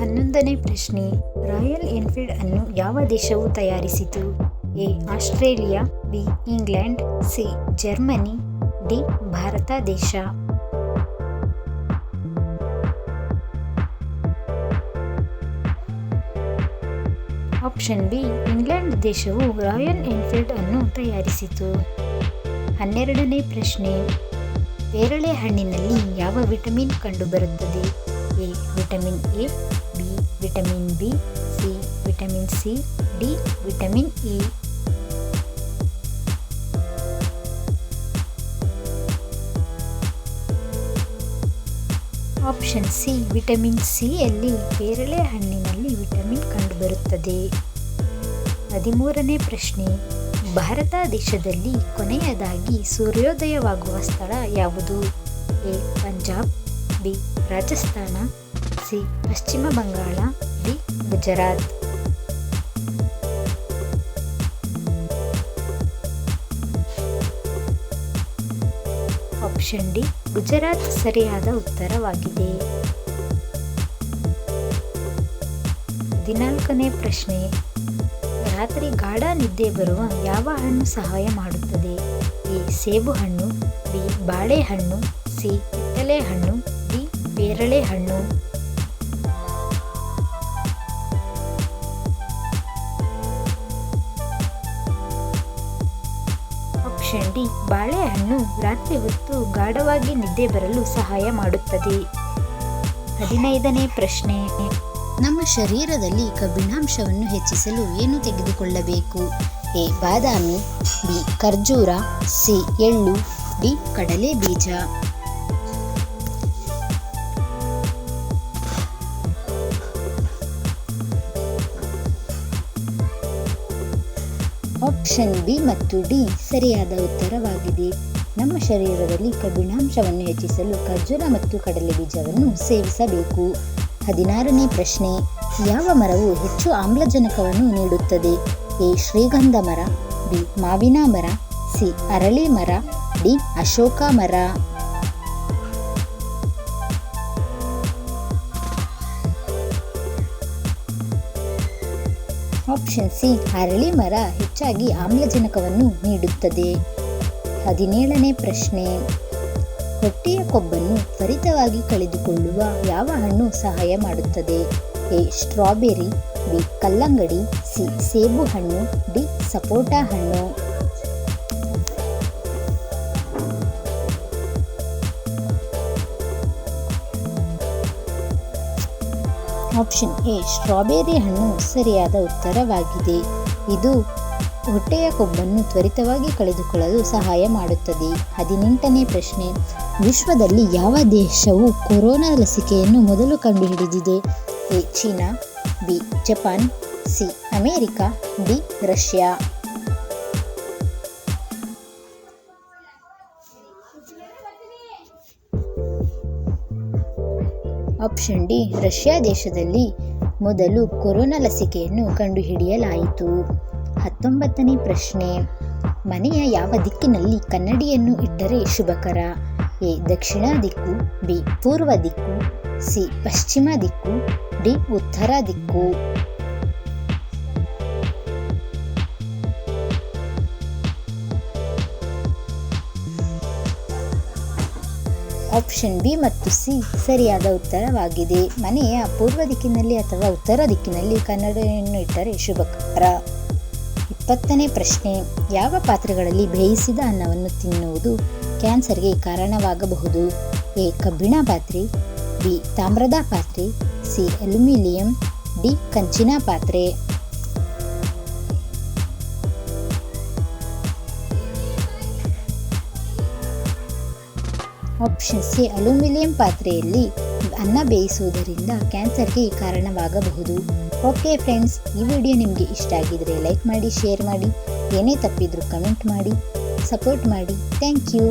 11ನೇ ಪ್ರಶ್ನೆ. Royal Enfield ಅನ್ನು ಯಾವ ದೇಶವು ತಯಾರಿಸಿತು? A. Australia, B. England, C. Germany, D. Bharat ದೇಶ. Option B. ಇಂಗ್ಲೆಂಡ್ ದೇಶವು ರಾಯಲ್ ಎನ್ಫೀಲ್ಡ್ ಅನ್ನು ತಯಾರಿಸಿತು. 12ನೇ ಪ್ರಶ್ನೆ. ಪೇರಳೆ ಹಣ್ಣಿನಲ್ಲಿ ಯಾವ ವಿಟಮಿನ್ ಕಂಡುಬರುತ್ತದೆ? A. Vitamin A, B. Vitamin B, C. Vitamin C, D. Vitamin E. Option C. Vitamin C ಯಲ್ಲಿ ಪೇರಳೆ ಹಣ್ಣಿನಲ್ಲಿ ವಿಟಮಿನ್ ಕಂಡುಬರುತ್ತದೆ. 13ನೇ ಪ್ರಶ್ನೆ. ಭಾರತ ದೇಶದಲ್ಲಿ ಕೊನೆಯದಾಗಿ ಸೂರ್ಯೋದಯವಾಗುವ ಸ್ಥಳ ಯಾವುದು? A. Punjab, B. Rajasthan, C. Paschima Bangala, D. Gujarat. Option D. Gujarat ಸರಿಯಾದ ಉತ್ತರವಾಗಿದೆ. 14ನೇ ಪ್ರಶ್ನೆ. ರಾತ್ರಿ ಗಾಢ ನಿದ್ದೆ ಬರುವ ಯಾವ ಹಣ್ಣು ಸಹಾಯ ಮಾಡುತ್ತದೆ? ಎ. ಸೇಬು ಹಣ್ಣು, ಬಿ. ಬಾಳೆಹಣ್ಣು, ಸಿ. ಕಿತ್ತಳೆ ಹಣ್ಣು, ಡಿ. ಪೇರಳೆ ಹಣ್ಣು. Option D. ಬಾಳೆಹಣ್ಣು ರಾತ್ರಿ ಹೊತ್ತು ಗಾಢವಾಗಿ ನಿದ್ದೆ ಬರಲು ಸಹಾಯ ಮಾಡುತ್ತದೆ. 15ನೇ ಪ್ರಶ್ನೆ. ನಮ್ಮ ಶರೀರದಲ್ಲಿ ಕಬ್ಬಿಣಾಂಶವನ್ನು ಹೆಚ್ಚಿಸಲು ಏನು ತೆಗೆದುಕೊಳ್ಳಬೇಕು? ಎ. Badami, B. ಖರ್ಜೂರ, ಸಿ. ಎಳ್ಳು, ಡಿ. ಕಡಲೆ ಬೀಜ. ಆಪ್ಷನ್ ಬಿ ಮತ್ತು ಡಿ ಸರಿಯಾದ ಉತ್ತರವಾಗಿದೆ. ನಮ್ಮ ಶರೀರದಲ್ಲಿ ಕಬ್ಬಿಣಾಂಶವನ್ನು ಹೆಚ್ಚಿಸಲು ಖರ್ಜೂರ ಮತ್ತು ಕಡಲೆ ಬೀಜವನ್ನು ಸೇವಿಸಬೇಕು. 16ನೇ ಪ್ರಶ್ನೆ. ಯಾವ ಮರವು ಹೆಚ್ಚು ಆಮ್ಲಜನಕವನ್ನು ನೀಡುತ್ತದೆ? ಎ. ಶ್ರೀಗಂಧ ಮರ, ಬಿ. ಮಾವಿನ ಮರ, ಸಿ. ಅರಳಿ ಮರ, ಡಿ. ಅಶೋಕ ಮರ. Option C. ಅರಳಿ ಮರ ಹೆಚ್ಚಾಗಿ ಆಮ್ಲಜನಕವನ್ನು ನೀಡುತ್ತದೆ. 17ನೇ ಪ್ರಶ್ನೆ. ಹೊಟ್ಟೆಯ ಕೊಬ್ಬನ್ನು ತ್ವರಿತವಾಗಿ ಕಳೆದುಕೊಳ್ಳುವ ಯಾವ ಹಣ್ಣು ಸಹಾಯ ಮಾಡುತ್ತದೆ? ಎ. Strawberry, B. ಕಲ್ಲಂಗಡಿ, ಸಿ. ಸೇಬು ಹಣ್ಣು, ಡಿ. ಸಪೋಟ ಹಣ್ಣು. Option A. ಸ್ಟ್ರಾಬೆರಿ ಹಣ್ಣು ಸರಿಯಾದ ಉತ್ತರವಾಗಿದೆ. ಇದು ಹೊಟ್ಟೆಯ ಕೊಬ್ಬನ್ನು ತ್ವರಿತವಾಗಿ ಕಳೆದುಕೊಳ್ಳಲು ಸಹಾಯ ಮಾಡುತ್ತದೆ. 18ನೇ ಪ್ರಶ್ನೆ. ವಿಶ್ವದಲ್ಲಿ ಯಾವ ದೇಶವು ಕೊರೋನಾ ಲಸಿಕೆಯನ್ನು ಮೊದಲು ಕಂಡುಹಿಡಿದಿದೆ? A. China, B. Japan, C. America, D. Russia. Option D. Russia ದೇಶದಲ್ಲಿ ಮೊದಲು ಕೊರೋನಾ ಲಸಿಕೆಯನ್ನು ಕಂಡುಹಿಡಿಯಲಾಯಿತು. 19ನೇ ಪ್ರಶ್ನೆ. ಮನೆಯ ಯಾವ ದಿಕ್ಕಿನಲ್ಲಿ ಕನ್ನಡಿಯನ್ನು ಇಟ್ಟರೆ ಶುಭಕರ? ಎ. ದಕ್ಷಿಣ ದಿಕ್ಕು, ಬಿ. ಪೂರ್ವ ದಿಕ್ಕು, ಸಿ. ಪಶ್ಚಿಮ ದಿಕ್ಕು, ಡಿ. ಉತ್ತರ ದಿಕ್ಕು. ಆಪ್ಷನ್ ಬಿ ಮತ್ತು ಸಿ ಸರಿಯಾದ ಉತ್ತರವಾಗಿದೆ. ಮನೆಯ ಪೂರ್ವ ದಿಕ್ಕಿನಲ್ಲಿ ಅಥವಾ ಉತ್ತರ ದಿಕ್ಕಿನಲ್ಲಿ ಕನ್ನಡಿಯನ್ನು ಇಟ್ಟರೆ ಶುಭಕರ. 20ನೇ ಪ್ರಶ್ನೆ. ಯಾವ ಪಾತ್ರೆಗಳಲ್ಲಿ ಬೇಯಿಸಿದ ಅನ್ನವನ್ನು ತಿನ್ನುವುದು ಕ್ಯಾನ್ಸರ್ಗೆ ಕಾರಣವಾಗಬಹುದು? ಎ. ಕಬ್ಬಿಣ ಪಾತ್ರೆ, ಬಿ. ತಾಮ್ರದ ಪಾತ್ರೆ, ಸಿ. Aluminium, D. ಕಂಚಿನ ಪಾತ್ರೆ. Option C. ಅಲ್ಯೂಮಿನಿಯಂ ಪಾತ್ರೆಯಲ್ಲಿ ಅನ್ನ ಬೇಯಿಸುವುದರಿಂದ ಕ್ಯಾನ್ಸರ್ಗೆ ಕಾರಣವಾಗಬಹುದು. ಓಕೆ ಫ್ರೆಂಡ್ಸ್, ಈ ವಿಡಿಯೋ ನಿಮಗೆ ಇಷ್ಟ ಆಗಿದ್ರೆ ಲೈಕ್ ಮಾಡಿ, ಶೇರ್ ಮಾಡಿ, ಏನೇ ತಪ್ಪಿದ್ರೂ ಕಮೆಂಟ್ ಮಾಡಿ, ಸಪೋರ್ಟ್ ಮಾಡಿ. Thank you.